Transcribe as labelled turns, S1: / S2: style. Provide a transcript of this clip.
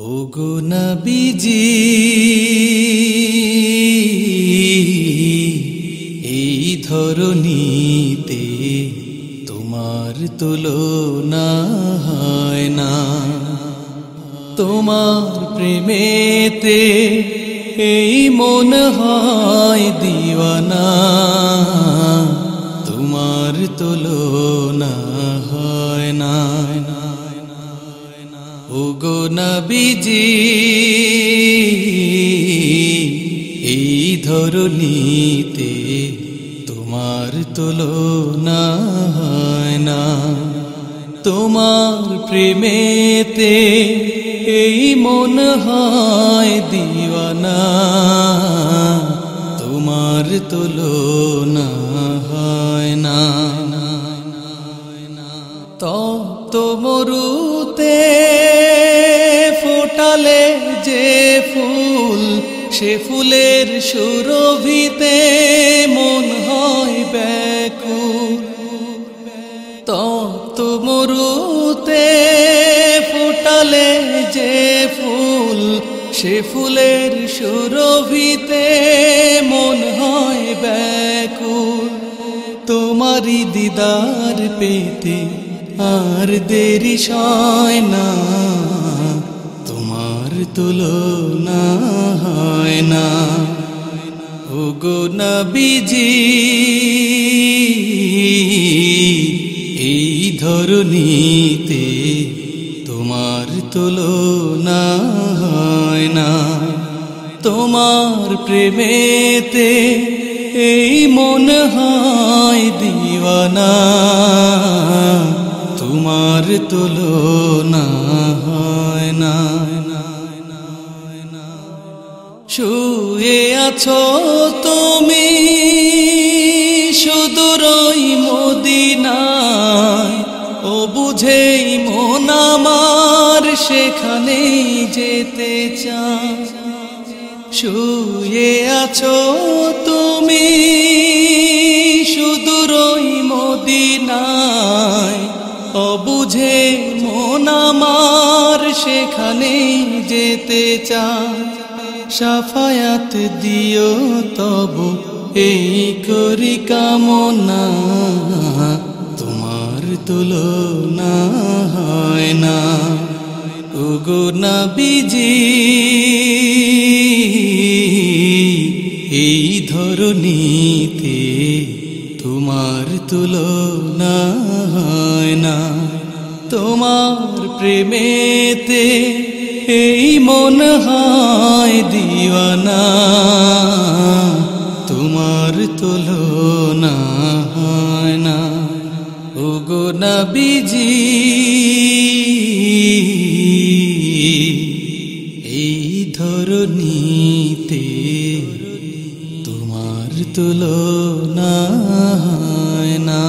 S1: ওগো নবীজি এই ধরণীতে তোমার তুলনা হয় না। তোমার প্রেমেতে এই মন হয় দিওয়ানা, তোমার তুলনা হয় না। ওগো নবীজি এই ধরণীতে তোমার তুলনা হয় না। তোমার প্রেমেতে এই মন হয় দিওয়ানা, তোমার তুলনা হয় না। তপ্ত মরুতে ফোটালে যে ফুল, সে ফুলের সুরভিতে মন হয় ব্যাকুল। তপ্ত মরুতে ফোটালে যে ফুল, সে ফুলের সুরভিতে মন হয় ব্যাকুল। তোমারি দিদার পেতে আর দেরি সয় না, তোমার তুলনা হয় না। ওগো নবীজি এই ধরণীতে তোমার তুলনা হয় না। তোমার প্রেমেতে এই মন হয় দিওয়ানা, তোমার তুলনা হয় না। শুয়ে আছো তুমি সুদূরই মদিনায়, ও বুঝেই মন আমার সেখানেই যেতে চায়। শুয়ে আছো তুমি সুদূরই মদিনায়, ও বুঝে মন আমার সেখানেই যেতে চায়। শাফায়াত দিও তব এই করি কামনা, তোমার তুলনা হয় না। ওগো নবীজি এই ধরণীতে তোমার তুলনা হয় না। তোমার প্রেমেতে এই মন হয় দিওয়ানা, তোমার তুলনা হয় না। ওগো নবীজি এই ধরণীতে তোমার তুলনা হয় না।